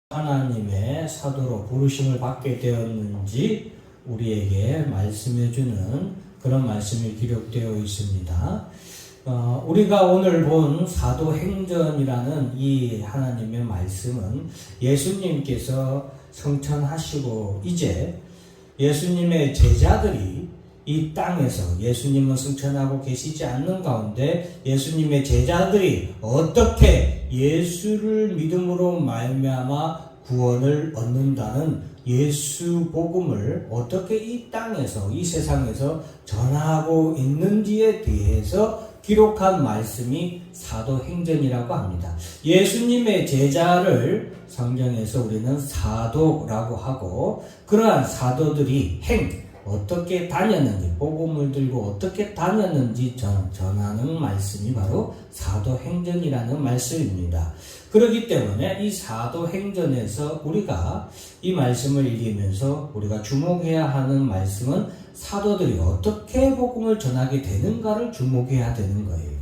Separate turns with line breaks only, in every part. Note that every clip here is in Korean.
하나님의 사도로 부르심을 받게 되었는지 우리에게 말씀해주는 그런 말씀이 기록되어 있습니다. 우리가 오늘 본 사도행전이라는 이 하나님의 말씀은 예수님께서 성천하시고 이제 예수님의 제자들이 이 땅에서 예수님은 승천하고 계시지 않는 가운데 예수님의 제자들이 어떻게 예수를 믿음으로 말미암아 구원을 얻는다는 예수 복음을 어떻게 이 땅에서 이 세상에서 전하고 있는지에 대해서 기록한 말씀이 사도행전이라고 합니다. 예수님의 제자를 성경에서 우리는 사도라고 하고 그러한 사도들이 어떻게 다녔는지, 복음을 들고 어떻게 다녔는지 전하는 말씀이 바로 사도행전이라는 말씀입니다. 그렇기 때문에 이 사도행전에서 우리가 이 말씀을 읽으면서 우리가 주목해야 하는 말씀은 사도들이 어떻게 복음을 전하게 되는가를 주목해야 되는 거예요.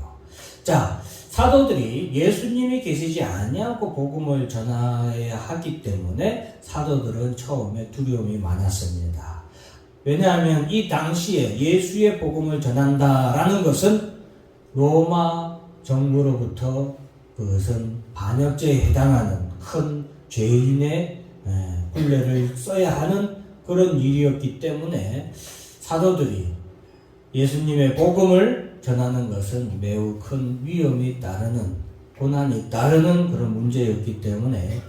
자, 사도들이 예수님이 계시지 아니하고 복음을 전해야 하기 때문에 사도들은 처음에 두려움이 많았습니다. 왜냐하면 이 당시에 예수의 복음을 전한다라는 것은 로마 정부로부터 그것은 반역죄에 해당하는 큰 죄인의 훈례를 써야 하는 그런 일이었기 때문에 사도들이 예수님의 복음을 전하는 것은 매우 큰 위험이 따르는, 고난이 따르는 그런 문제였기 때문에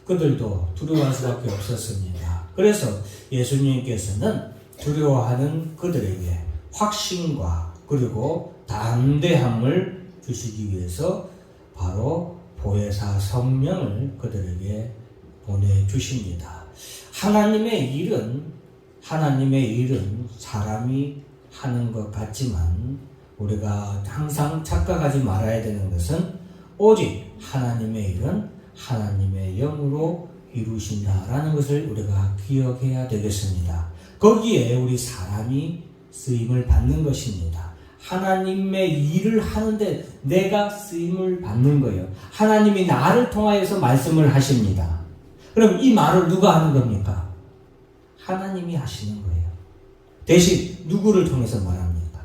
그들도 두려워할 수밖에 없었습니다. 그래서 예수님께서는 두려워하는 그들에게 확신과 그리고 담대함을 주시기 위해서 바로 보혜사 성령을 그들에게 보내주십니다. 하나님의 일은 사람이 하는 것 같지만 우리가 항상 착각하지 말아야 되는 것은 오직 하나님의 일은 하나님의 영으로 이루신다라는 것을 우리가 기억해야 되겠습니다. 거기에 우리 사람이 쓰임을 받는 것입니다. 하나님의 일을 하는데 내가 쓰임을 받는 거예요. 하나님이 나를 통하여서 말씀을 하십니다. 그럼 이 말을 누가 하는 겁니까? 하나님이 하시는 거예요. 대신 누구를 통해서 말합니까?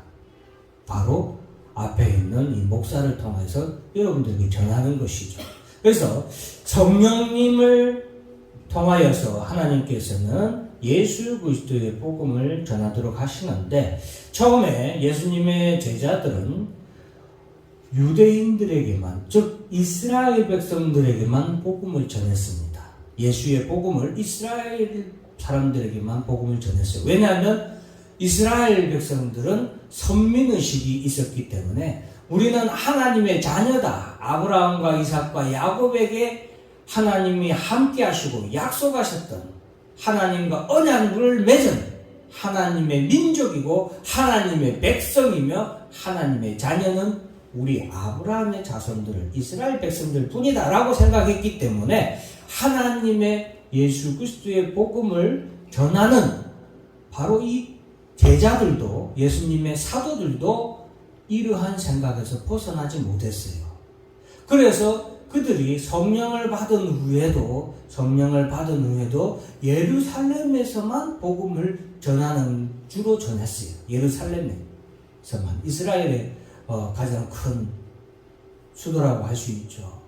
바로 앞에 있는 이 목사를 통해서 여러분들에게 전하는 것이죠. 그래서 성령님을 통하여서 하나님께서는 예수 그리스도의 복음을 전하도록 하시는데 처음에 예수님의 제자들은 유대인들에게만, 즉 이스라엘 백성들에게만 복음을 전했습니다. 예수의 복음을 이스라엘 사람들에게만 복음을 전했어요. 왜냐하면 이스라엘 백성들은 선민의식이 있었기 때문에 우리는 하나님의 자녀다. 아브라함과 이삭과 야곱에게 하나님이 함께 하시고 약속하셨던 하나님과 언약을 맺은 하나님의 민족이고 하나님의 백성이며 하나님의 자녀는 우리 아브라함의 자손들, 이스라엘 백성들 뿐이다 라고 생각했기 때문에 하나님의 예수 그리스도의 복음을 전하는 바로 이 제자들도 예수님의 사도들도 이러한 생각에서 벗어나지 못했어요. 그래서 그들이 성령을 받은 후에도 예루살렘에서만 복음을 주로 전했어요. 예루살렘에서만. 이스라엘의 가장 큰 수도라고 할 수 있죠.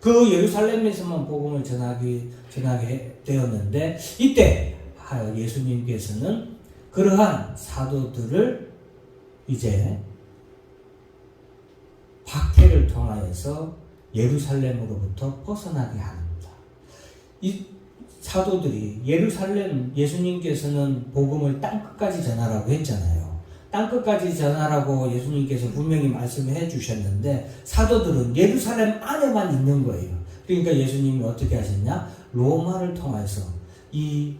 그 예루살렘에서만 복음을 전하게 되었는데 이때 예수님께서는 그러한 사도들을 이제 박해를 통하여서 예루살렘으로부터 벗어나게 합니다. 이 사도들이 예수님께서는 복음을 땅끝까지 전하라고 했잖아요. 땅끝까지 전하라고 예수님께서 분명히 말씀해 주셨는데 사도들은 예루살렘 안에만 있는 거예요. 그러니까 예수님이 어떻게 하셨냐? 로마를 통해서 이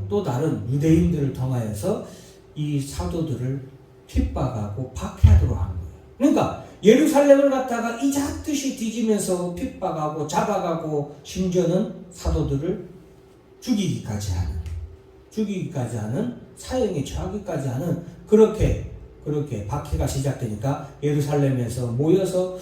또 다른 유대인들을 통하여서 이 사도들을 핍박하고 박해하도록 한 거예요. 그러니까 예루살렘을 갖다가 이잣듯이 뒤지면서 핍박하고 잡아가고 심지어는 사도들을 죽이기까지 하는 사형에 처하기까지 하는 그렇게 박해가 시작되니까 예루살렘에서 모여서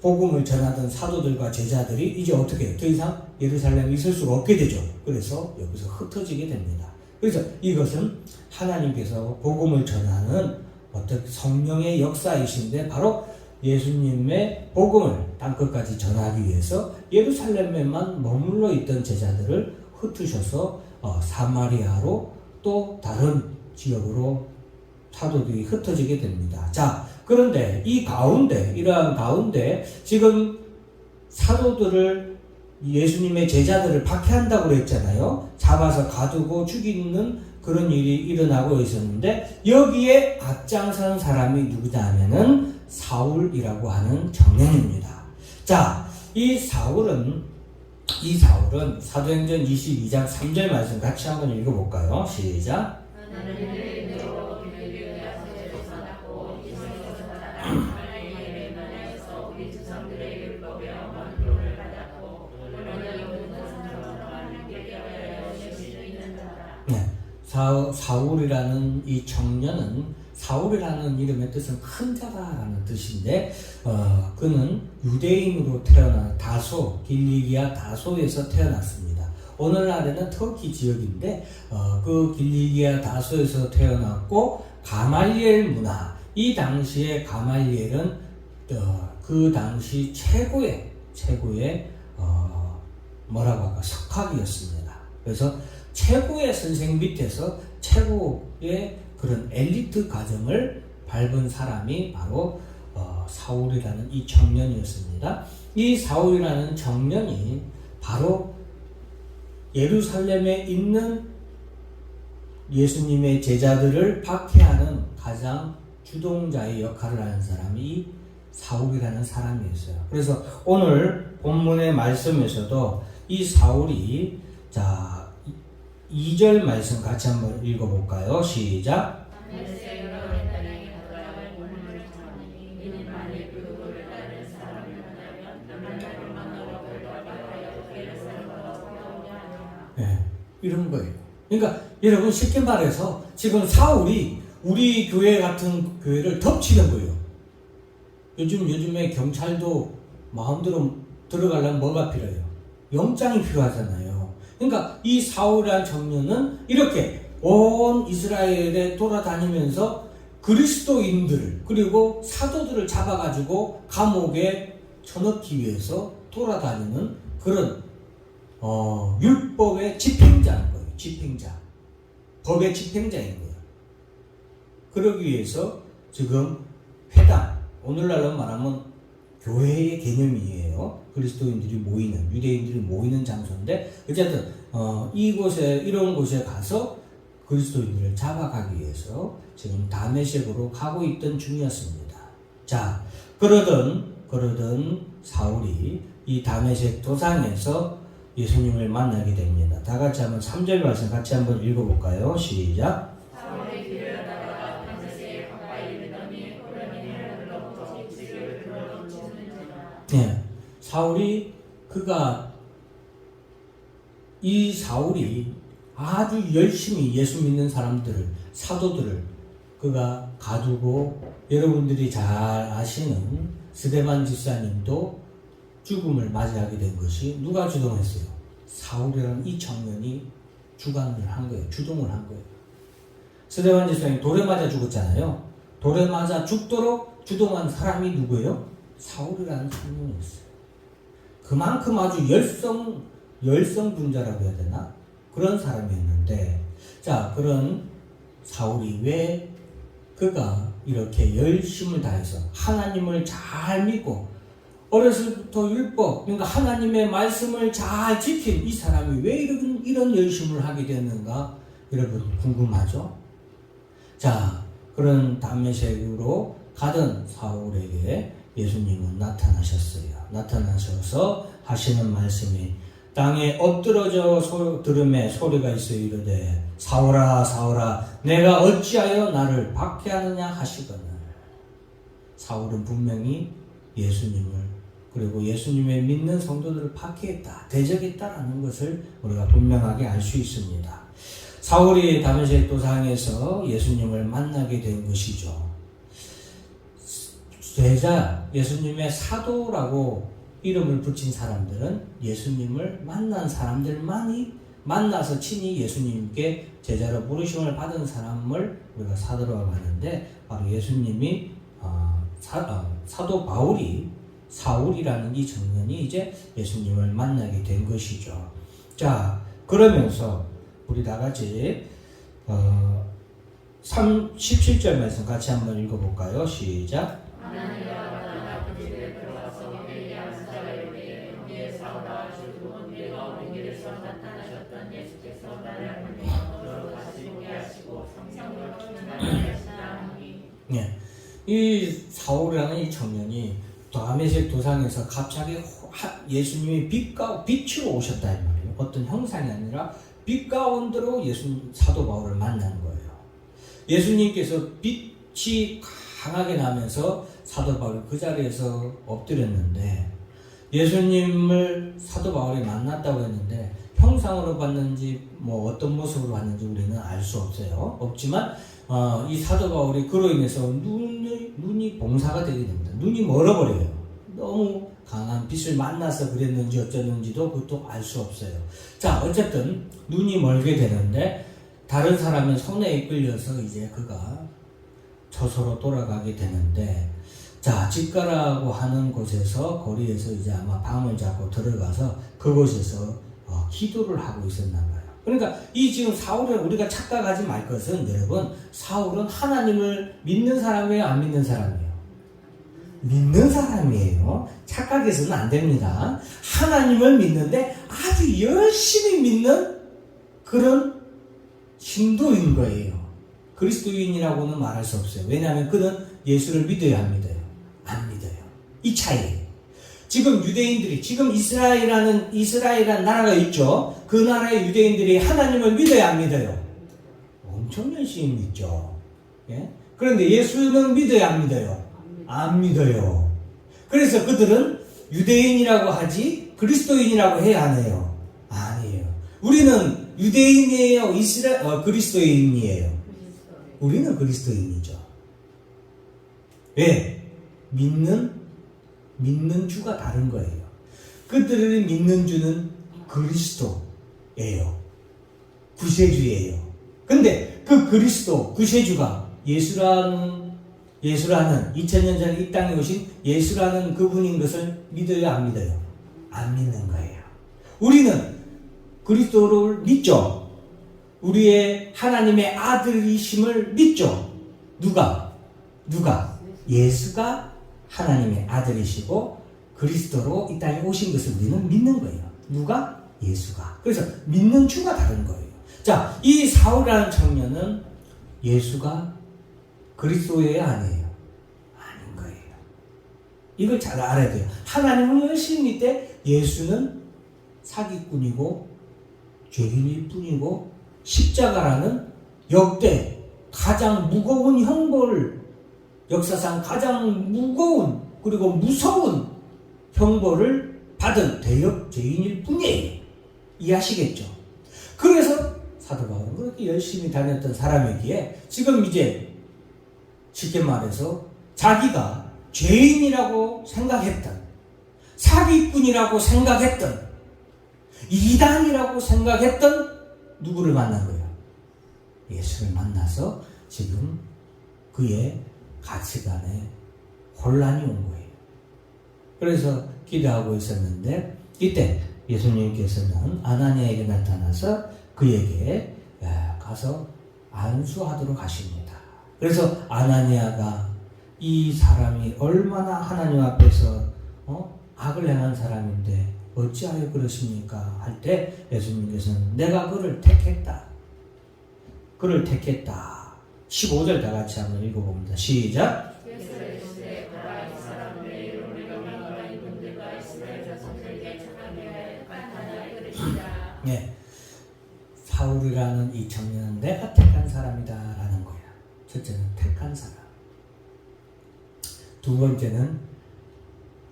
복음을 전하던 사도들과 제자들이 이제 어떻게 해요? 더 이상 예루살렘에 있을 수가 없게 되죠. 그래서 여기서 흩어지게 됩니다. 그래서 이것은 하나님께서 복음을 전하는 어떤 성령의 역사이신데 바로 예수님의 복음을 땅끝까지 전하기 위해서 예루살렘에만 머물러 있던 제자들을 흩으셔서 사마리아로 또 다른 지역으로 사도들이 흩어지게 됩니다. 자, 그런데 이러한 가운데 지금 사도들을 예수님의 제자들을 박해한다고 그랬잖아요. 잡아서 가두고 죽이는 그런 일이 일어나고 있었는데 여기에 앞장선 사람이 누구냐 하면은 사울이라고 하는 청년입니다. 자, 이 사울은 사도행전 22장 3절 말씀 같이 한번 읽어볼까요? 시작. 네, 사울이라는 이 청년은 사울이라는 이름의 뜻은 큰 자다라는 뜻인데 그는 유대인으로 태어난 길리기아 다소에서 태어났습니다. 오늘날에는 터키 지역인데 그 길리기아 다소에서 태어났고 가말리엘 문화, 이 당시에 가말리엘은 그 당시 최고의 뭐라고 할까 석학이었습니다. 그래서 최고의 선생 밑에서 최고의 그런 엘리트 과정을 밟은 사람이 바로 사울이라는 이 청년이었습니다. 이 사울이라는 청년이 바로 예루살렘에 있는 예수님의 제자들을 박해하는 가장 주동자의 역할을 하는 사람이 사울이라는 사람이었어요. 그래서 오늘 본문의 말씀에서도 이 사울이 2절 말씀 같이 한번 읽어볼까요? 시작. 네, 이런 거예요. 그러니까 여러분 쉽게 말해서 지금 사울이 우리 교회 같은 교회를 덮치는 거예요. 요즘에 경찰도 마음대로 들어가려면 뭐가 필요해요? 영장이 필요하잖아요. 그러니까 이 사울이라는 청년은 이렇게 온 이스라엘에 돌아다니면서 그리스도인들을 그리고 사도들을 잡아가지고 감옥에 쳐넣기 위해서 돌아다니는 그런 율법의 집행자인 거예요. 법의 집행자인 거예요. 그러기 위해서 지금 회당, 오늘날로 말하면 교회의 개념이에요. 그리스도인들이 모이는, 유대인들이 모이는 장소인데 어쨌든 이런 곳에 가서 그리스도인들을 잡아가기 위해서 지금 다메섹으로 가고 있던 중이었습니다. 자, 그러던 사울이 이 다메섹 도상에서 예수님을 만나게 됩니다. 다 같이 한번 3절 말씀 같이 한번 읽어볼까요? 시작. 네, 사울이 아주 열심히 예수 믿는 사람들을, 사도들을 그가 가두고, 여러분들이 잘 아시는 스데반 집사님도 죽음을 맞이하게 된 것이 누가 주동했어요? 사울이라는 이 청년이 주동을 한 거예요. 스데반 집사님 돌에 맞아 죽었잖아요. 돌에 맞아 죽도록 주동한 사람이 누구예요? 사울이라는 청년이었어요. 그만큼 아주 열성분자라고 해야 되나? 그런 사람이었는데, 자, 그런 사울이 왜 그가 이렇게 열심을 다해서 하나님을 잘 믿고 어렸을부터 율법, 그러니까 하나님의 말씀을 잘 지킨 이 사람이 왜 이런 열심을 하게 됐는가? 여러분 궁금하죠? 자, 그런 다메섹으로 가던 사울에게 예수님은 나타나셔서 하시는 말씀이 땅에 엎드러져 들음에 소리가 있어 이르되 사울아 사울아 내가 어찌하여 나를 박해하느냐 하시거늘. 사울은 분명히 예수님을 그리고 예수님의 믿는 성도들을 박해했다, 대적했다라는 것을 우리가 분명하게 알 수 있습니다. 사울이 다메섹 도상에서 예수님을 만나게 된 것이죠. 제자, 예수님의 사도라고 이름을 붙인 사람들은 예수님을 만난 사람들만이 만나서 친히 예수님께 제자로 부르심을 받은 사람을 우리가 사도라고 하는데, 바로 예수님이 사도 바울이, 사울이라는 이 청년이 이제 예수님을 만나게 된 것이죠. 자, 그러면서 우리 다 같이 17절 말씀 같이 한번 읽어볼까요? 시작. 네. 이 사울이라는 이 청년이 다메섹 도상에서 갑자기 예수님이 빛으로 오셨다 이 말이에요. 어떤 형상이 아니라 빛 가운데로 사도 바울을 만난 거예요. 예수님께서 빛이 강하게 나면서 사도 바울이 그 자리에서 엎드렸는데, 예수님을 사도 바울이 만났다고 했는데 형상으로 봤는지 뭐 어떤 모습으로 봤는지 우리는 알 수 없어요. 없지만 이 사도 바울이 그로 인해서 눈이 봉사가 되게 됩니다. 눈이 멀어버려요. 너무 강한 빛을 만나서 그랬는지 어쩌는지도 그것도 알 수 없어요. 자, 어쨌든 눈이 멀게 되는데 다른 사람의 손에 이끌려서 이제 그가 저서로 돌아가게 되는데, 자, 집가라고 하는 곳에서 거리에서 이제 아마 방을 잡고 들어가서 그곳에서 기도를 하고 있었나 봐요. 그러니까 이 지금 사울을 우리가 착각하지 말 것은, 여러분, 사울은 하나님을 믿는 사람이에요, 안 믿는 사람이에요? 믿는 사람이에요. 착각해서는 안 됩니다. 하나님을 믿는데 아주 열심히 믿는 그런 신도인 거예요. 그리스도인이라고는 말할 수 없어요. 왜냐하면 그는 예수를 믿어야 안 믿어요? 안 믿어요. 이 차이예요. 지금 유대인들이, 지금 이스라엘이라는 나라가 있죠. 그 나라의 유대인들이 하나님을 믿어야 안 믿어요? 엄청 열심히 믿죠. 예? 그런데 예수는 믿어야 안 믿어요? 안 믿어요. 그래서 그들은 유대인이라고 하지 그리스도인이라고 해야 하네요? 아니에요. 우리는 유대인이에요? 그리스도인이에요? 우리는 그리스도인이죠. 왜? 믿는 주가 다른 거예요. 그들을 믿는 주는 그리스도예요. 구세주예요. 근데 그 그리스도, 구세주가 예수라는 2000년 전에 이 땅에 오신 예수라는 그분인 것을 믿어요, 안 믿어요? 안 믿는 거예요. 우리는 그리스도를 믿죠. 우리의 하나님의 아들이심을 믿죠. 누가? 예수가 하나님의 아들이시고 그리스도로 이 땅에 오신 것을 우리는 믿는 거예요. 누가? 예수가. 그래서 믿는 주가 다른 거예요. 자, 이 사울이라는 청년은 예수가 그리스도예요, 아니에요? 아닌 거예요. 이걸 잘 알아야 돼요. 하나님을 열심히 믿되 예수는 사기꾼이고 죄인일 뿐이고 십자가라는 역대 가장 무거운 형벌을, 역사상 가장 무거운 그리고 무서운 형벌을 받은 대역 죄인일 뿐이에요. 이해하시겠죠? 그래서 사도 바울은 그렇게 열심히 다녔던 사람이기에 지금 이제 쉽게 말해서 자기가 죄인이라고 생각했던, 사기꾼이라고 생각했던, 이단이라고 생각했던 누구를 만난 거예요? 예수를 만나서 지금 그의 가치관에 혼란이 온 거예요. 그래서 기도하고 있었는데 이때 예수님께서는 아나니아에게 나타나서 그에게 가서 안수하도록 하십니다. 그래서 아나니아가 이 사람이 얼마나 하나님 앞에서 악을 행한 사람인데 어찌하여 그러십니까? 할 때 예수님께서는 내가 그를 택했다. 15절 다 같이 한번 읽어봅니다. 시작. 네. 사울이라는 이 청년은 내가 택한 사람이다 라는 거야. 첫째는 택한 사람. 두 번째는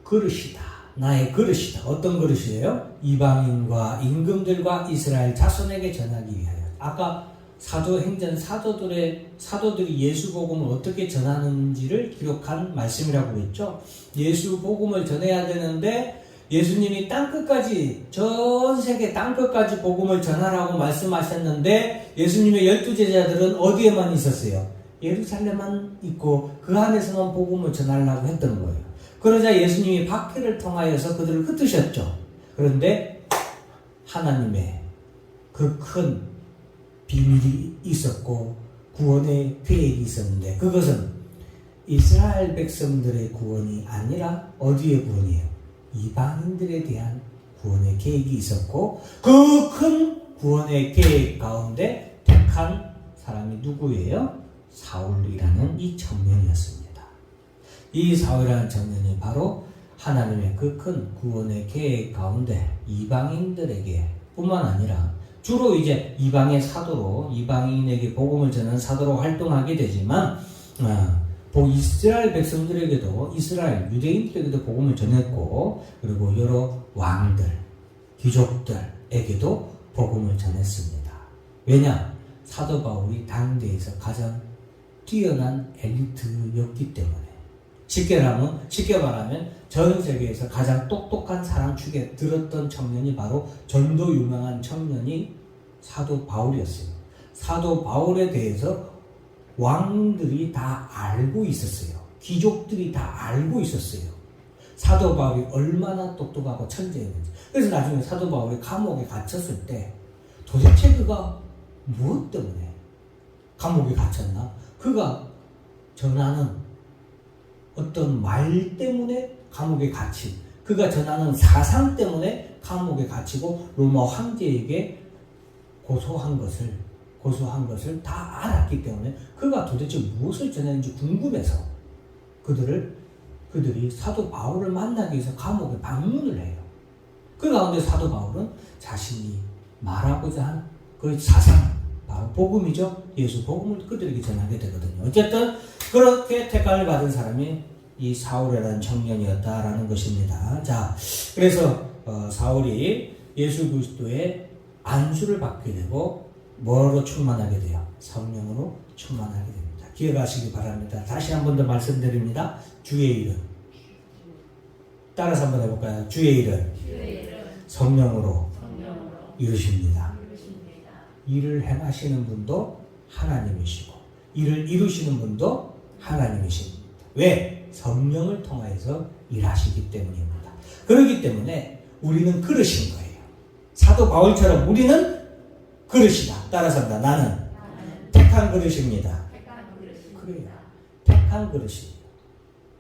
그릇이다. 나의 그릇이다. 어떤 그릇이에요? 이방인과 임금들과 이스라엘 자손에게 전하기 위하여. 아까 사도행전 사도들이 예수 복음을 어떻게 전하는지를 기록한 말씀이라고 했죠. 예수 복음을 전해야 되는데 예수님이 땅끝까지, 전 세계 땅끝까지 복음을 전하라고 말씀하셨는데 예수님의 12제자들은 어디에만 있었어요? 예루살렘만 있고 그 안에서만 복음을 전하려고 했던 거예요. 그러자 예수님이 박해를 통하여서 그들을 흩으셨죠. 그런데 하나님의 그 큰 비밀이 있었고 구원의 계획이 있었는데 그것은 이스라엘 백성들의 구원이 아니라 어디의 구원이에요? 이방인들에 대한 구원의 계획이 있었고 그 큰 구원의 계획 가운데 택한 사람이 누구예요? 사울이라는 이 청년이었습니다. 이 사울이라는 청년이 바로 하나님의 그 큰 구원의 계획 가운데 이방인들에게 뿐만 아니라 주로 이제 이방의 사도로, 이방인에게 복음을 전하는 사도로 활동하게 되지만 이스라엘 백성들에게도, 이스라엘 유대인들에게도 복음을 전했고 그리고 여러 왕들, 귀족들에게도 복음을 전했습니다. 왜냐? 사도 바울이 당대에서 가장 뛰어난 엘리트였기 때문에. 쉽게 말하면 전 세계에서 가장 똑똑한 사람 축에 들었던 청년이 바로 전도 유명한 청년이 사도 바울이었어요. 사도 바울에 대해서 왕들이 다 알고 있었어요. 귀족들이 다 알고 있었어요. 사도 바울이 얼마나 똑똑하고 천재였는지. 그래서 나중에 사도 바울이 감옥에 갇혔을 때 도대체 그가 무엇 때문에 감옥에 갇혔나? 그가 전하는 어떤 말 때문에 감옥에 갇힌, 그가 전하는 사상 때문에 감옥에 갇히고 로마 황제에게 고소한 것을 다 알았기 때문에 그가 도대체 무엇을 전했는지 궁금해서 그들이 사도 바울을 만나기 위해서 감옥에 방문을 해요. 그 가운데 사도 바울은 자신이 말하고자 한 그 사상, 바로 복음이죠. 예수 복음을 그들에게 전하게 되거든요. 어쨌든 그렇게 택감을 받은 사람이 이 사울이라는 청년이었다라는 것입니다. 자, 그래서 사울이 예수 그리스도의 안수를 받게 되고 뭐로 충만하게 돼요? 성령으로 충만하게 됩니다. 기억하시기 바랍니다. 다시 한 번 더 말씀드립니다. 주의 일은 따라서 한번 해볼까요? 주의 일은 성령으로 이루십니다. 일을 행하시는 분도 하나님이시고 일을 이루시는 분도 하나님이십니다. 왜? 성령을 통해서 일하시기 때문입니다. 그렇기 때문에 우리는 그릇인 거예요. 사도 바울처럼 우리는 그릇이다. 따라서 한다. 나는 택한 그릇입니다. 그래요. 택한 그릇입니다.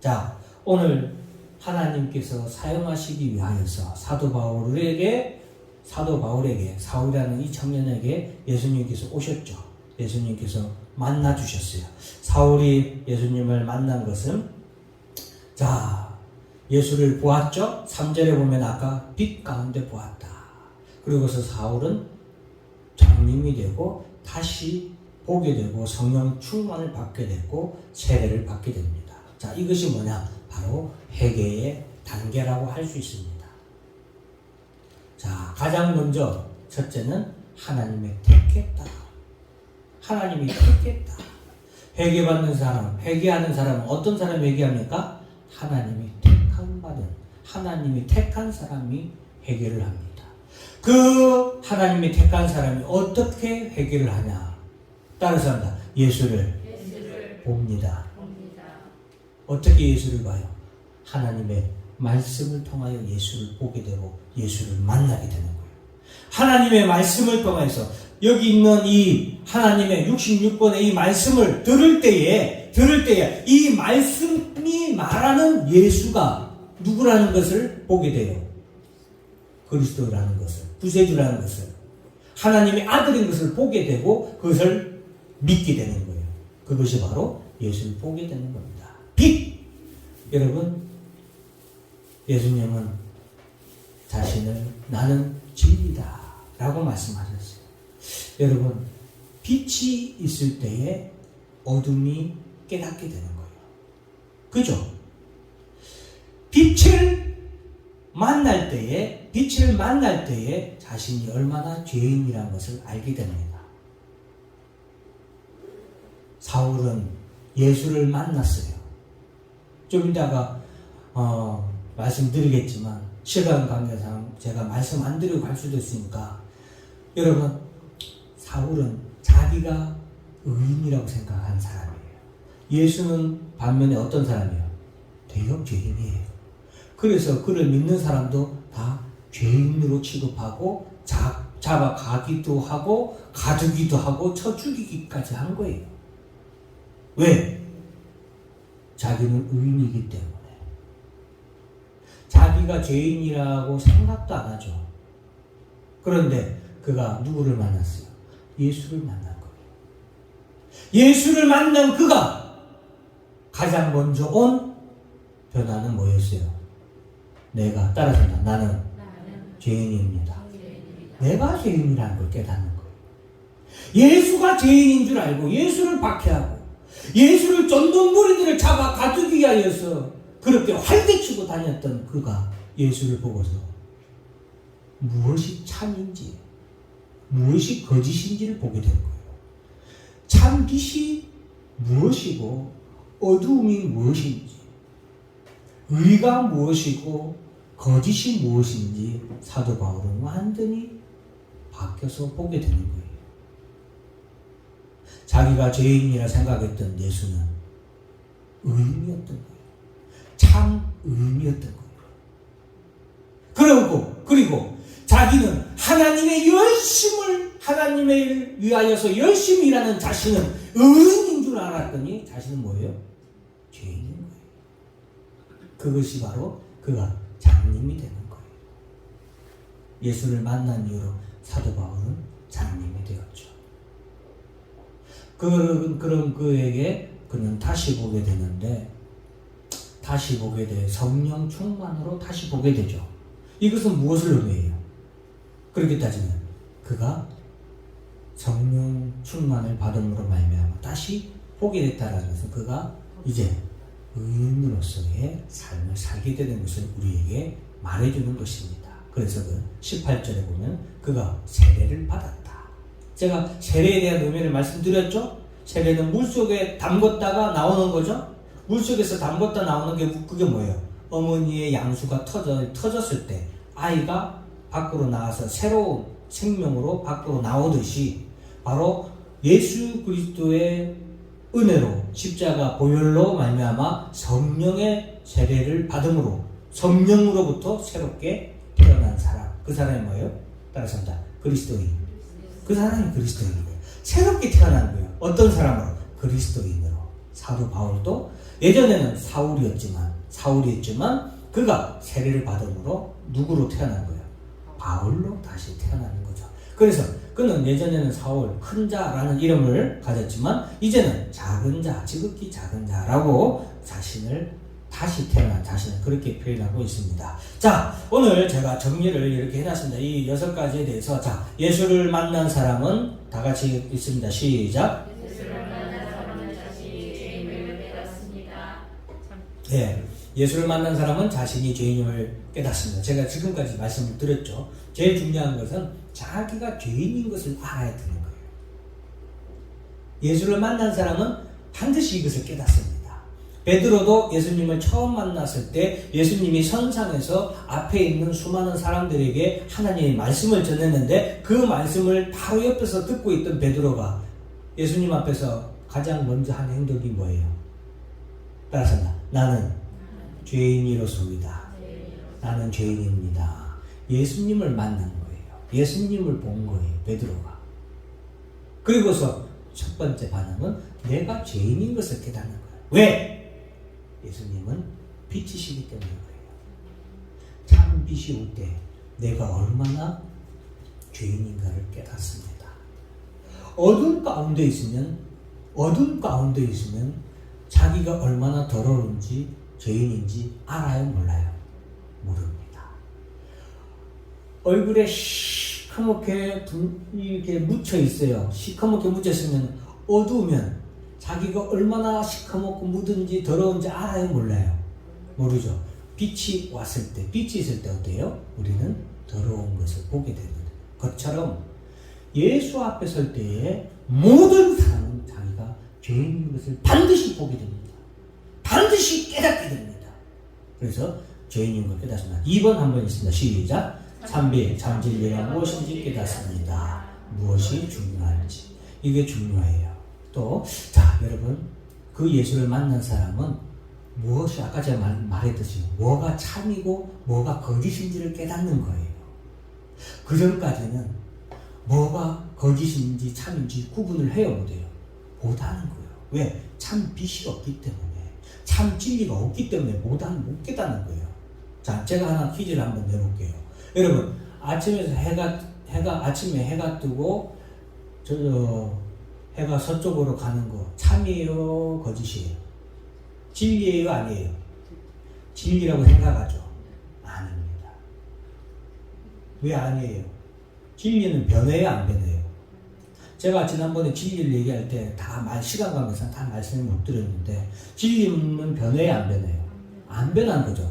자, 오늘 하나님께서 사용하시기 위하여서 사도 바울에게 사울이라는 이 청년에게 예수님께서 오셨죠. 예수님께서 만나 주셨어요. 사울이 예수님을 만난 것은 예수를 보았죠. 3절에 보면 아까 빛 가운데 보았다. 그리고서 사울은 장님이 되고 다시 보게 되고 성령 충만을 받게 되고 세례를 받게 됩니다. 자, 이것이 뭐냐? 바로 회개의 단계라고 할 수 있습니다. 자, 가장 먼저 첫째는 하나님의 택했다. 하나님이 택했다. 회개받는 사람, 회개하는 사람은 어떤 사람이 회개합니까? 하나님이 하나님이 택한 사람이 회개를 합니다. 그 하나님이 택한 사람이 어떻게 회개를 하냐? 따라서 한다. 예수를 봅니다. 어떻게 예수를 봐요? 하나님의 말씀을 통하여 예수를 보게 되고 예수를 만나게 되는 거예요. 하나님의 말씀을 통해서 여기 있는 이 하나님의 66권의 이 말씀을 들을 때에 이 말씀이 말하는 예수가 누구라는 것을 보게 돼요. 그리스도라는 것을, 구세주라는 것을, 하나님의 아들인 것을 보게 되고 그것을 믿게 되는 거예요. 그것이 바로 예수를 보게 되는 겁니다. 빛! 여러분, 예수님은 자신을 나는 진리다 라고 말씀하셨어요. 여러분, 빛이 있을 때에 어둠이 깨닫게 되는 거예요. 그죠? 빛을 만날 때에 자신이 얼마나 죄인이라는 것을 알게 됩니다. 사울은 예수를 만났어요. 좀 이따가 말씀드리겠지만 시간 관계상 제가 말씀 안 드리고 갈 수도 있으니까 여러분, 사울은 자기가 의인이라고 생각한 사람이에요. 예수는 반면에 어떤 사람이에요? 대형 죄인이에요. 그래서 그를 믿는 사람도 다 죄인으로 취급하고 잡아가기도 하고 가두기도 하고 쳐 죽이기까지 한 거예요. 왜? 자기는 의인이기 때문에. 자기가 죄인이라고 생각도 안 하죠. 그런데 그가 누구를 만났어요? 예수를 만난 거예요. 예수를 만난 그가 가장 먼저 온 변화는 뭐였어요? 내가 따라서다. 나는 죄인입니다. 내가 죄인이라는 걸 깨닫는 거예요. 예수가 죄인인 줄 알고 예수를 박해하고 예수를 쫓는 무리들을 잡아 가두기 위하여서 그렇게 활개치고 다녔던 그가 예수를 보고서 무엇이 참인지 무엇이 거짓인지를 보게 된 거예요. 참 빛이 무엇이고 어두움이 무엇인지, 의가 무엇이고 거짓이 무엇인지 사도 바울은 완전히 바뀌어서 보게 되는 거예요. 자기가 죄인이라 생각했던 예수는 의인이었던 거예요. 참 의인이었던 거예요. 그리고 자기는 하나님의 열심을 하나님을 위하여서 열심히 일하는 자신은 의인인 줄 알았더니 자신은 뭐예요? 죄인인 거예요. 그것이 바로 그가 장님이 되는 거예요. 예수를 만난 이후로 사도 바울은 장님이 되었죠. 그런 그에게 그는 다시 보게 되는데, 다시 보게 돼 성령 충만으로 다시 보게 되죠. 이것은 무엇을 의미해요? 그렇게 따지면 그가 성령 충만을 받음으로 말미암아 다시 보게 됐다라는 것은 그가 이제 의인으로서의 삶을 살게 되는 것을 우리에게 말해주는 것입니다. 그래서 그 18절에 보면 그가 세례를 받았다. 제가 세례에 대한 의미를 말씀드렸죠? 세례는 물속에 담궜다가 나오는 거죠? 물속에서 담궜다 나오는 게 그게 뭐예요? 어머니의 양수가 터졌을 때 아이가 밖으로 나와서 새로운 생명으로 밖으로 나오듯이 바로 예수 그리스도의 은혜로 십자가 보혈로 말미암아 성령의 세례를 받음으로 성령으로부터 새롭게 태어난 사람, 그 사람이 뭐예요? 따라서 한다. 그리스도인. 그 사람이 그리스도인인 거예요. 새롭게 태어난 거예요. 어떤 사람으로? 그리스도인으로. 사도 바울도 예전에는 사울이었지만 그가 세례를 받음으로 누구로 태어난 거예요? 바울로 다시 태어나는 거죠. 그래서 그는 예전에는 사울, 큰 자라는 이름을 가졌지만 이제는 작은 자, 지극히 작은 자라고 다시 태어난 자신을 그렇게 표현하고 있습니다. 자, 오늘 제가 정리를 이렇게 해놨습니다. 이 6가지에 대해서. 자, 예수를 만난 사람은 다 같이 읽습니다. 시작.
예수를 만난 사람은 자신이 죄인임을 깨닫습니다.
네, 예수를 만난 사람은 자신이 죄인임을 깨닫습니다. 제가 지금까지 말씀을 드렸죠. 제일 중요한 것은 자기가 죄인인 것을 알아야 되는 거예요. 예수를 만난 사람은 반드시 이것을 깨닫습니다. 베드로도 예수님을 처음 만났을 때 예수님이 선상에서 앞에 있는 수많은 사람들에게 하나님의 말씀을 전했는데 그 말씀을 바로 옆에서 듣고 있던 베드로가 예수님 앞에서 가장 먼저 한 행동이 뭐예요? 따라서 나는 죄인이로소이다. 나는 죄인입니다. 예수님을 만난 거예요. 예수님을 본 거예요. 베드로가. 그리고서 첫 번째 반응은 내가 죄인인 것을 깨닫는 거예요. 왜? 예수님은 빛이시기 때문에 그래요. 참 빛이 올 때 내가 얼마나 죄인인가를 깨닫습니다. 어둠 가운데 있으면 자기가 얼마나 더러운지 죄인인지 알아요? 몰라요? 모릅니다. 얼굴에 시커멓게 이렇게 묻혀 있어요. 시커멓게 묻혀 있으면 어두우면 자기가 얼마나 시커멓고 묻은지 더러운지 알아요? 몰라요? 모르죠. 빛이 왔을 때, 빛이 있을 때 어때요? 우리는 더러운 것을 보게 되는 것처럼 예수 앞에 설 때에 모든 사람은 자기가 죄인인 것을 반드시 보게 됩니다. 반드시 깨닫게 됩니다. 그래서 죄인인 걸 깨닫습니다. 2번 한번 있습니다. 시작. 참비, 참 진리가 무엇인지 깨닫습니다. 무엇이 중요한지. 이게 중요해요. 또, 자, 여러분, 그 예수를 만난 사람은 무엇이 아까 제가 말했듯이 뭐가 참이고 뭐가 거짓인지를 깨닫는 거예요. 그 전까지는 뭐가 거짓인지 참인지 구분을 해요, 못해요? 못하는 거예요. 왜? 참 빛이 없기 때문에, 참 진리가 없기 때문에 못 깨닫는 거예요. 자, 제가 하나 퀴즈를 한번 내볼게요. 여러분, 아침에 해가 뜨고 해가 서쪽으로 가는 거 참이에요, 거짓이에요? 진리예요, 아니에요? 진리라고 생각하죠? 아닙니다. 왜 아니에요? 진리는 변해요, 안 변해요? 제가 지난번에 진리를 얘기할 때 시간 관계상 다 말씀을 못 드렸는데, 진리는 변해요, 안 변해요? 안 변한 거죠.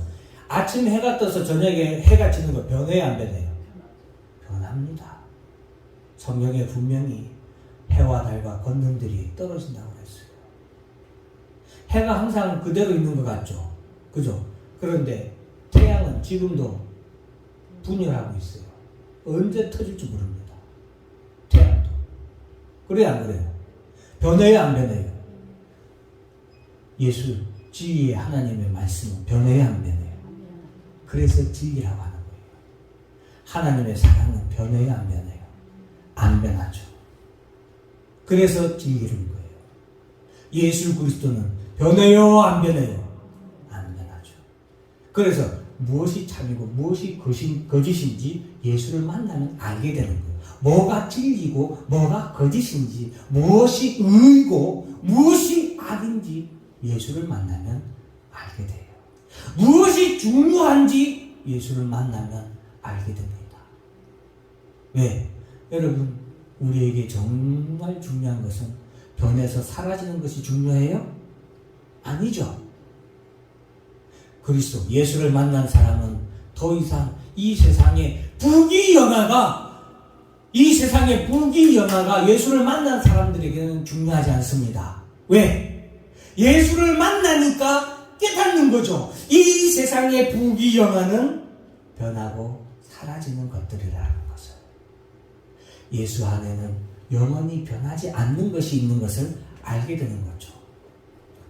아침에 해가 떠서 저녁에 해가 지는 거 변해요, 안 변해요? 변합니다. 성경에 분명히 해와 달과 권능들이 떨어진다고 그랬어요. 해가 항상 그대로 있는 것 같죠? 그죠? 그런데 태양은 지금도 분열하고 있어요. 언제 터질지 모릅니다. 태양도. 그래요, 안 그래요? 변해요, 안 변해요? 예수, 진리의 하나님의 말씀은 변해요, 안 변해요? 그래서 진리라고 하는 거예요. 하나님의 사랑은 변해요, 안 변해요? 안 변하죠. 그래서 진리인 거예요. 예수 그리스도는 변해요, 안 변해요? 안 변하죠. 그래서 무엇이 참이고 무엇이 거짓인지 예수를 만나면 알게 되는 거예요. 뭐가 진리고 뭐가 거짓인지, 무엇이 의고 무엇이 악인지 예수를 만나면 알게 돼요. 무엇이 중요한지 예수를 만나면 알게 됩니다. 왜? 여러분, 우리에게 정말 중요한 것은 변해서 사라지는 것이 중요해요? 아니죠. 그리스도 예수를 만난 사람은 더 이상 이 세상의 부귀영화가 예수를 만난 사람들에게는 중요하지 않습니다. 왜? 예수를 만나니까 깨닫는 거죠. 이 세상의 부귀영화는 변하고 사라지는 것들이라는 것을. 예수 안에는 영원히 변하지 않는 것이 있는 것을 알게 되는 거죠.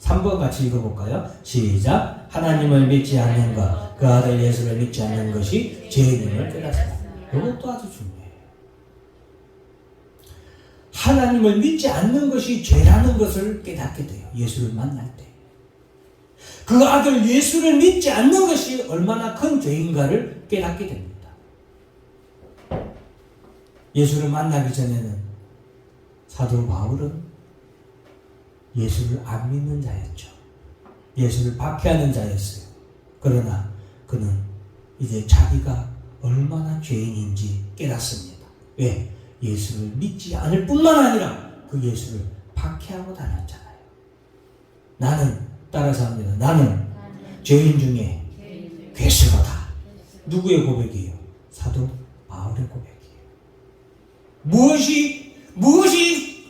3번 같이 읽어볼까요? 시작. 하나님을 믿지 않는 것, 그 아들 예수를 믿지 않는 것이 죄인임을 깨닫습니다. 이것도 아주 중요해요. 하나님을 믿지 않는 것이 죄라는 것을 깨닫게 돼요. 예수를 만날 때. 그 아들 예수를 믿지 않는 것이 얼마나 큰 죄인가를 깨닫게 됩니다. 예수를 만나기 전에는 사도 바울은 예수를 안 믿는 자였죠. 예수를 박해하는 자였어요. 그러나 그는 이제 자기가 얼마나 죄인인지 깨닫습니다. 왜? 예수를 믿지 않을 뿐만 아니라 그 예수를 박해하고 다녔잖아요. 나는, 따라서 합니다. 나는 죄인 중에 괴수로다. 누구의 고백이에요? 사도 바울의 고백이에요. 무엇이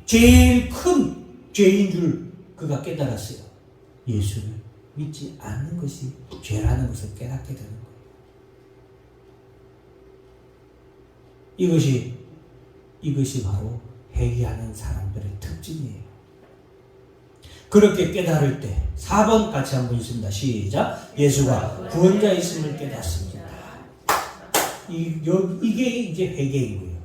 제일 큰 죄인 줄 그가 깨달았어요. 예수를 믿지 않는 것이 죄라는 것을 깨닫게 되는 거예요. 이것이 바로 회개하는 사람들의 특징이에요. 그렇게 깨달을 때 4번 같이 한번 있습니다. 시작. 예수가 구원자이심을 깨닫습니다. 이게 이제 회개인 거예요.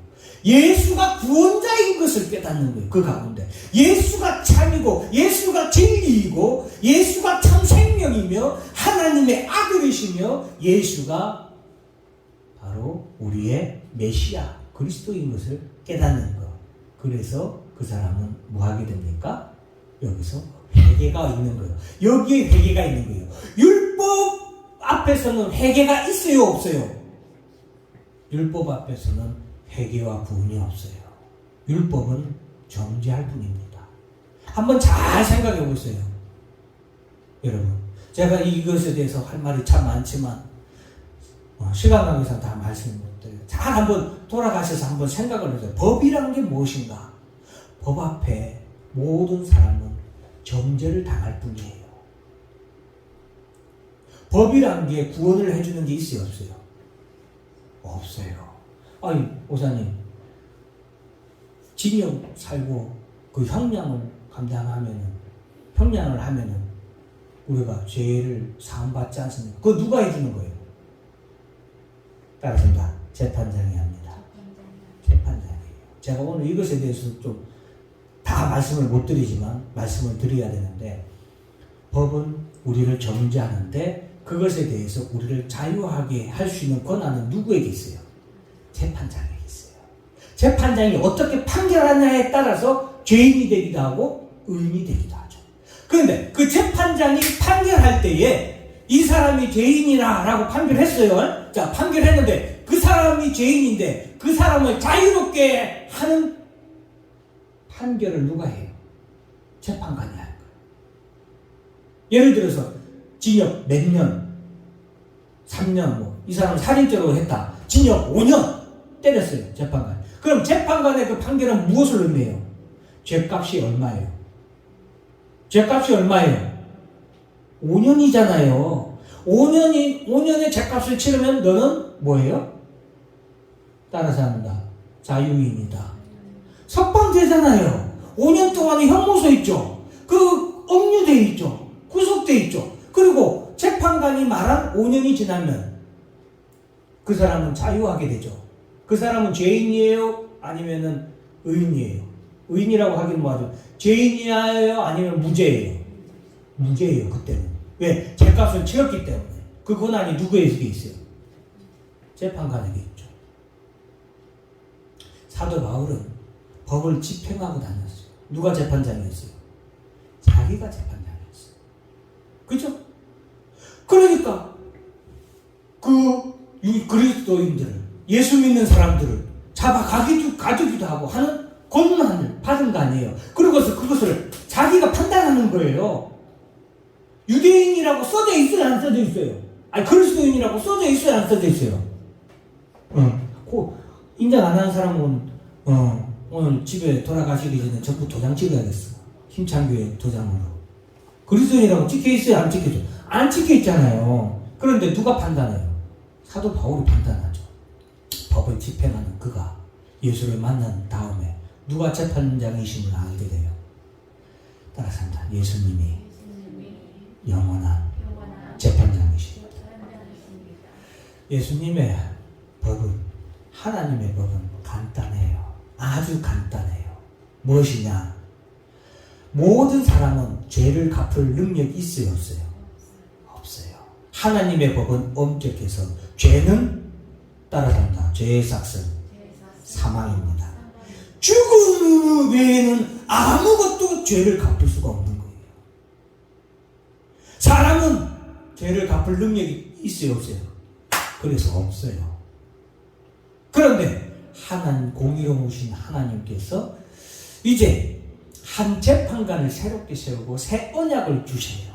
예수가 구원자인 것을 깨닫는 거예요. 그 가운데 예수가 참이고 예수가 진리이고 예수가 참 생명이며 하나님의 아들이시며 예수가 바로 우리의 메시아 그리스도인 것을 깨닫는 것. 그래서 그 사람은 뭐 하게 됩니까? 여기서 회개가 있는 거예요. 여기에 회개가 있는 거예요. 율법 앞에서는 회개가 있어요, 없어요? 율법 앞에서는 회개와 구원이 없어요. 율법은 정죄할 뿐입니다. 한번 잘 생각해 보세요. 여러분, 제가 이것에 대해서 할 말이 참 많지만 시간 관계상 다 말씀 못 드려요. 잘 한번 돌아가셔서 한번 생각을 해보세요. 법이란 게 무엇인가? 법 앞에 모든 사람은 정죄를 당할 뿐이에요. 법이란 게 구원을 해주는 게 있어요, 없어요? 없어요. 아니, 목사님, 징역 살고 그 형량을 형량을 하면은 우리가 죄를 사함받지 않습니까? 그거 누가 해주는 거예요? 따라서입니다. 재판장이 합니다. 재판장이에요. 제가 오늘 이것에 대해서 좀 다 말씀을 못 드리지만 말씀을 드려야 되는데, 법은 우리를 정죄하는데 그것에 대해서 우리를 자유하게 할 수 있는 권한은 누구에게 있어요? 재판장에게 있어요. 재판장이 어떻게 판결하냐에 따라서 죄인이 되기도 하고 의인이 되기도 하죠. 그런데 그 재판장이 판결할 때에 이 사람이 죄인이라 라고 판결했어요. 자, 판결했는데 그 사람이 죄인인데 그 사람을 자유롭게 하는 판결을 누가 해요? 재판관이 할 거예요. 예를 들어서 징역 몇 년, 3년, 이 사람 살인죄로 했다. 징역 5년 때렸어요, 재판관. 그럼 재판관의 그 판결은 무엇을 의미해요? 죄값이 얼마예요? 죄값이 얼마예요? 5년이잖아요. 5년의 죄값을 치르면 너는 뭐예요? 따라서 합니다. 자유인이다. 석방되잖아요. 5년 동안에 형무소 있죠. 그 억류돼 있죠. 구속돼 있죠. 그리고 재판관이 말한 5년이 지나면 그 사람은 자유하게 되죠. 그 사람은 죄인이에요? 아니면은 의인이에요? 의인이라고 하긴 뭐하죠. 죄인이에요? 아니면 무죄예요? 무죄예요, 그때는. 왜? 죄값을 치렀기 때문에. 그 권한이 누구에게 있어요? 재판관에게 있죠. 사도 바울은 법을 집행하고 다녔어요. 누가 재판장이었어요? 자기가 재판장이었어요. 그죠? 그러니까 그 그리스도인들을, 예수 믿는 사람들을 가두기도 하고 하는 권한을 받은 거 아니에요. 그러고서 그것을 자기가 판단하는 거예요. 유대인이라고 써져 있어요, 안 써져 있어요? 아니, 그리스도인이라고 써져 있어요, 안 써져 있어요? 인정 안 하는 사람은 오늘 집에 돌아가시기 전에 전부 도장 찍어야겠어. 힘찬교회 도장으로. 그리스도인이라고 찍혀있어요, 안 찍혀있어요? 안 찍혀있잖아요. 그런데 누가 판단해요? 사도 바울이 판단하죠. 법을 집행하는 그가 예수를 만난 다음에 누가 재판장이심을 알게 돼요. 따라서입니다. 예수님이 영원한 재판장이십니다. 예수님의 법은, 하나님의 법은 간단해요. 아주 간단해요. 무엇이냐? 모든 사람은 죄를 갚을 능력이 있어요, 없어요? 없어요. 하나님의 법은 엄격해서 죄는 따라간다. 죄의 삭은 사망입니다. 죽음 외에는 아무것도 죄를 갚을 수가 없는 거예요. 사람은 죄를 갚을 능력이 있어요, 없어요? 그래서 없어요. 그런데 공의로우신 하나님께서 이제 한 재판관을 새롭게 세우고 새 언약을 주세요.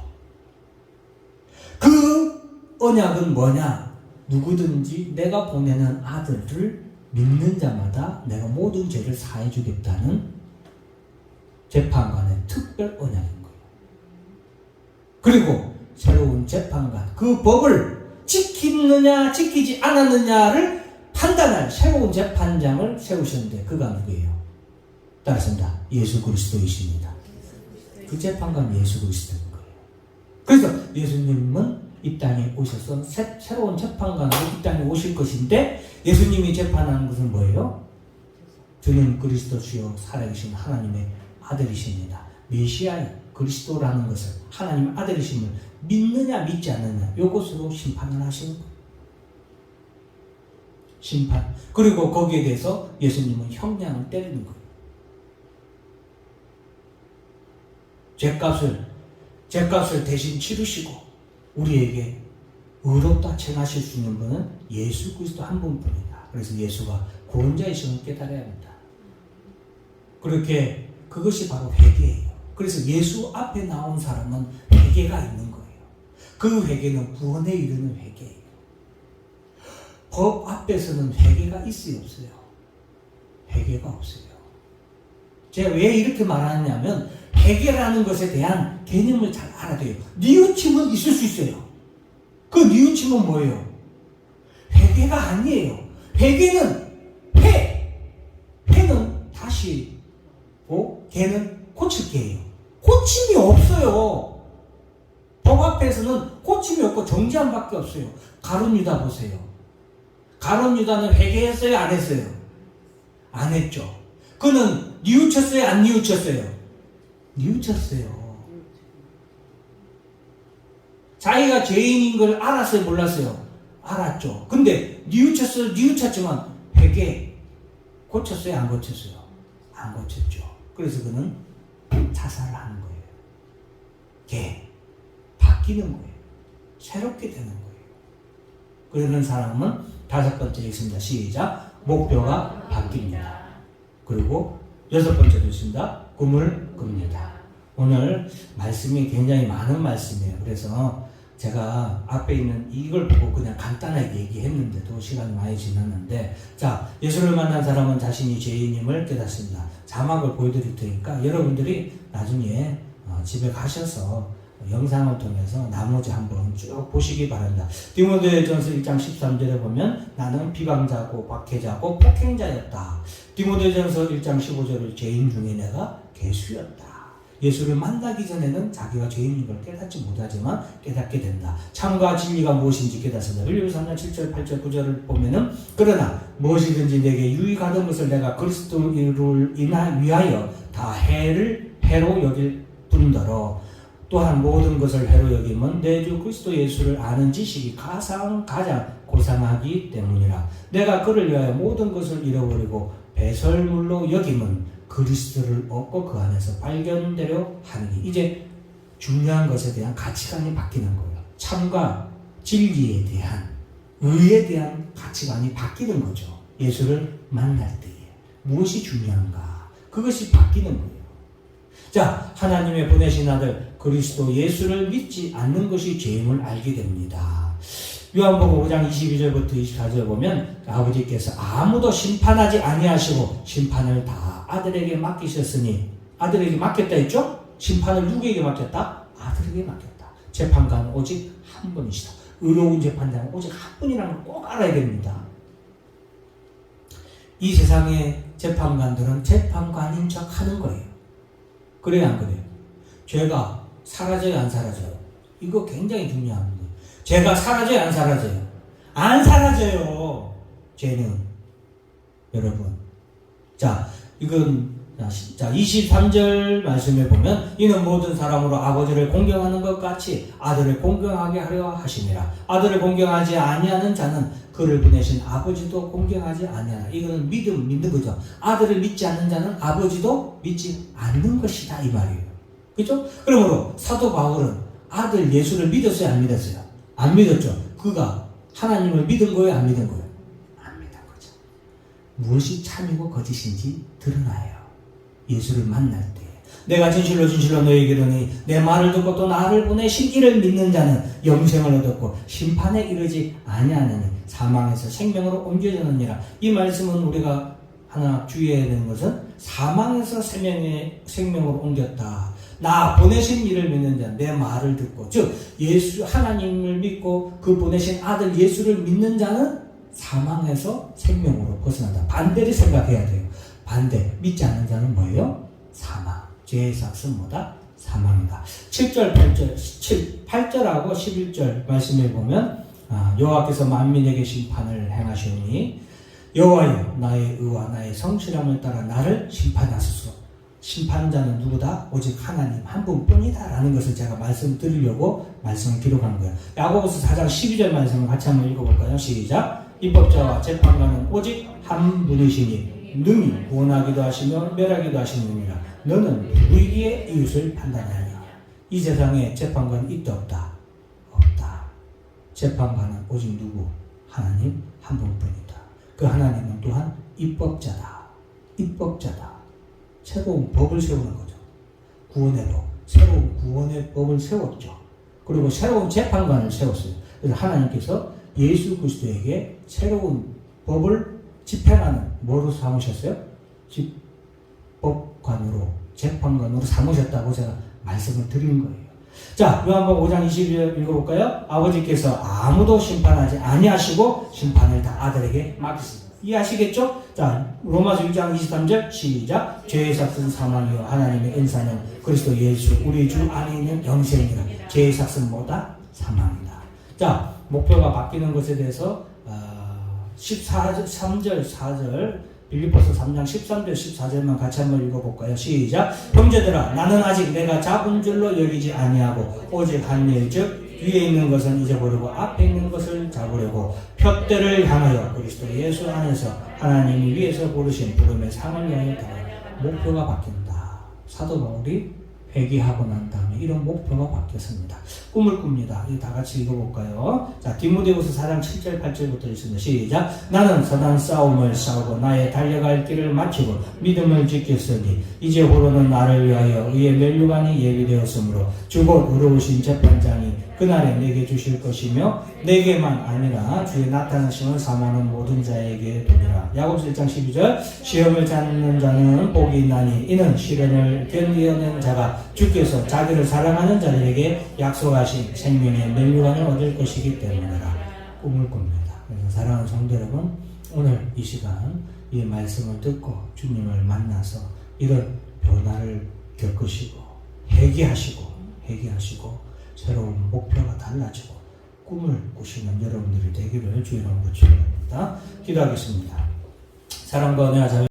그 언약은 뭐냐? 누구든지 내가 보내는 아들을 믿는 자마다 내가 모든 죄를 사해 주겠다는 재판관의 특별 언약인 거예요. 그리고 새로운 재판관, 그 법을 지키느냐 지키지 않았느냐를 판단할 새로운 재판장을 세우셨는데 그가 누구예요? 따라서입니다. 예수 그리스도이십니다. 그 재판관 예수 그리스도인 거예요. 그래서 예수님은 이 땅에 오셔서 새로운 재판관으로 이 땅에 오실 것인데, 예수님이 재판하는 것은 뭐예요? 주는 그리스도 주요 살아계신 하나님의 아들이십니다. 메시아의 그리스도라는 것을, 하나님의 아들이심을 믿느냐 믿지 않느냐, 이것으로 심판을 하시는 거예요. 심판. 그리고 거기에 대해서 예수님은 형량을 때리는 거예요. 죄값을 대신 치르시고 우리에게 의롭다 칭하실 수 있는 분은 예수 그리스도 한 분뿐이다. 그래서 예수가 구원자이심을 깨달아야 합니다. 그렇게 그것이 바로 회개예요. 그래서 예수 앞에 나온 사람은 회개가 있는 거예요. 그 회개는 구원에 이르는 회개예요. 법 앞에서는 회개가 있어요, 없어요? 회개가 없어요. 제가 왜 이렇게 말하느냐면 회개라는 것에 대한 개념을 잘 알아야 돼요. 뉘우침은 있을 수 있어요. 그 뉘우침은 뭐예요? 회개가 아니에요. 회개는 회는 다시 개는 고칠 게예요. 고침이 없어요. 법 앞에서는 고침이 없고 정죄함밖에 없어요. 가룟 유다 보세요. 가룟 유다는 회개했어요? 안 했어요? 안 했죠. 그는 뉘우쳤어요? 안 뉘우쳤어요? 뉘우쳤어요. 자기가 죄인인 걸 알았어요? 몰랐어요? 알았죠. 근데 뉘우쳤어요? 뉘우쳤지만 회개 고쳤어요? 안 고쳤어요? 안 고쳤죠. 그래서 그는 자살을 하는 거예요. 바뀌는 거예요. 새롭게 되는 거예요. 그러는 사람은 다섯 번째 있습니다. 시작. 목표가 바뀝니다. 그리고 여섯 번째도 있습니다. 꿈을 꿉니다. 오늘 말씀이 굉장히 많은 말씀이에요. 그래서 제가 앞에 있는 이걸 보고 그냥 간단하게 얘기했는데도 시간이 많이 지났는데, 자, 예수를 만난 사람은 자신이 죄인임을 깨닫습니다. 자막을 보여드릴 테니까 여러분들이 나중에 집에 가셔서 영상을 통해서 나머지 한번 쭉 보시기 바랍니다. 디모데전서 1장 13절에 보면 나는 비방자고 박해자고 폭행자였다. 디모데전서 1장 15절을 죄인 중에 내가 괴수였다. 예수를 만나기 전에는 자기가 죄인인 걸 깨닫지 못하지만 깨닫게 된다. 참과 진리가 무엇인지 깨닫습니다. 빌립보서 3장 7절 8절 9절을 보면은 그러나 무엇이든지 내게 유익하던 것을 내가 그리스도를 위하여 다 해로 여길 뿐더러 또한 모든 것을 해로 여김은 내 주 그리스도 예수를 아는 지식이 가장 고상하기 때문이라. 내가 그를 위하여 모든 것을 잃어버리고 배설물로 여김은 그리스도를 얻고 그 안에서 발견되려 하느니. 이제 중요한 것에 대한 가치관이 바뀌는 거예요. 참과 진리에 대한, 의에 대한 가치관이 바뀌는 거죠. 예수를 만날 때에 무엇이 중요한가, 그것이 바뀌는 거예요. 자, 하나님의 보내신 아들 그리스도 예수를 믿지 않는 것이 죄임을 알게 됩니다. 요한복음 5장 22절부터 24절 보면 아버지께서 아무도 심판하지 아니하시고 심판을 다 아들에게 맡기셨으니, 아들에게 맡겼다 했죠? 심판을 누구에게 맡겼다? 아들에게 맡겼다. 재판관은 오직 한 분이시다. 의로운 재판장은 오직 한 분이라는 걸 꼭 알아야 됩니다. 이 세상의 재판관들은 재판관인 척 하는 거예요. 그래요, 안 그래요? 죄가 사라져요, 안 사라져요? 이거 굉장히 중요합니다. 죄가 사라져요, 안 사라져요? 안 사라져요, 죄는. 여러분. 자, 이건, 자, 23절 말씀에 보면 이는 모든 사람으로 아버지를 공경하는 것 같이 아들을 공경하게 하려 하심이라. 아들을 공경하지 아니하는 자는 그를 보내신 아버지도 공경하지 아니하나. 이거는 믿는 거죠. 아들을 믿지 않는 자는 아버지도 믿지 않는 것이다, 이 말이에요. 그죠? 그러므로 사도 바울은 아들 예수를 믿었어요, 안 믿었어요? 안 믿었죠. 그가 하나님을 믿은 거예요, 안 믿은 거예요? 안 믿은 거죠. 무엇이 참이고 거짓인지 드러나요. 예수를 만날 때. 내가 진실로 너에게 이르노니 내 말을 듣고 또 나를 보내신 이를 믿는 자는 영생을 얻었고 심판에 이르지 아니하느니 사망에서 생명으로 옮겨졌느니라. 이 말씀은 우리가 하나 주의해야 되는 것은 사망에서 생명으로 옮겼다. 나 보내신 이를 믿는 자, 내 말을 듣고, 즉 예수 하나님을 믿고 그 보내신 아들 예수를 믿는 자는 사망에서 생명으로 벗어난다. 반대를 생각해야 돼요. 반대. 믿지 않는 자는 뭐예요? 사망. 죄의 삭은 뭐다? 사망이다. 7절, 8절하고 11절 말씀에 보면 여호와께서 만민에게 심판을 행하시오니 여호와여 나의 의와 나의 성실함을 따라 나를 심판하소서. 심판자는 누구다? 오직 하나님 한 분뿐이다 라는 것을 제가 말씀드리려고 말씀을 기록한 거예요. 야고보서 4장 12절 말씀을 같이 한번 읽어볼까요? 시작. 입법자와 재판관은 오직 한 분이시니 능히 구원하기도 하시며 멸하기도 하시느니라. 너는 누구에게 이웃을 판단하냐? 이 세상에 재판관은 있다 없다? 없다. 재판관은 오직 누구? 하나님 한 분뿐이다. 그 하나님은 또한 입법자다. 입법자다. 새로운 법을 세우는 거죠. 구원의 법. 새로운 구원의 법을 세웠죠. 그리고 새로운 재판관을 세웠어요. 그래서 하나님께서 예수 그리스도에게 새로운 법을 집행하는 뭐로 삼으셨어요? 법관으로 재판관으로 삼으셨다고 제가 말씀을 드린 거예요. 자, 요한복음 5장 22절 읽어볼까요? 아버지께서 아무도 심판하지 아니하시고 심판을 다 아들에게 맡기십니다. 이해하시겠죠? 자, 로마서 6장 23절 시작. 죄의 삭은 사망이요 하나님의 은사는 그리스도 예수 우리 주 안에 있는 영생이라. 죄의 삭은 뭐다? 사망이다. 자, 목표가 바뀌는 것에 대해서 13절 4절 빌립보서 3장 13절 14절만 같이 한번 읽어볼까요? 시작. 형제들아 나는 아직 내가 잡은 줄로 여기지 아니하고 오직 한 일 즉 위에 있는 것은 잊어버리고 앞에 있는 것을 잡으려고 표대를 향하여 그리스도 예수 안에서 하나님이 위에서 부르신 부름의 상을 위하여 달아. 목표가 바뀐다. 사도 바울이 회개하고 난 다음에 이런 목표가 바뀌었습니다. 꿈을 꿉니다. 이거 다 같이 읽어볼까요? 자, 디모데후서 4장 7절 8절부터 있습니다. 시작. 나는 선한 싸움을 싸우고 나의 달려갈 길을 마치고 믿음을 지켰으니 이제 후로는 나를 위하여 의의 면류관이 예비되었으므로 주곧 의로우신 재판장이 그날에 내게 주실 것이며 내게만 아니라 주의 나타나심을 사모하는 모든 자에게 도리라. 야고보서 1장 12절 시험을 찾는 자는 복이 있나니 이는 시련을 견디어낸 자가 주께서 자기를 사랑하는 자들에게 약속하신 생명의 면류관을 얻을 것이기 때문이라. 꿈을 꿉니다. 그래서 사랑하는 성도 여러분, 오늘 이 시간 이 말씀을 듣고 주님을 만나서 이런 변화를 겪으시고 회개하시고 새로운 목표가 달라지고 꿈을 꾸시는 여러분들이 되기를 주의 이름으로 축원합니다. 기도하겠습니다. 사랑과 은혜와 자비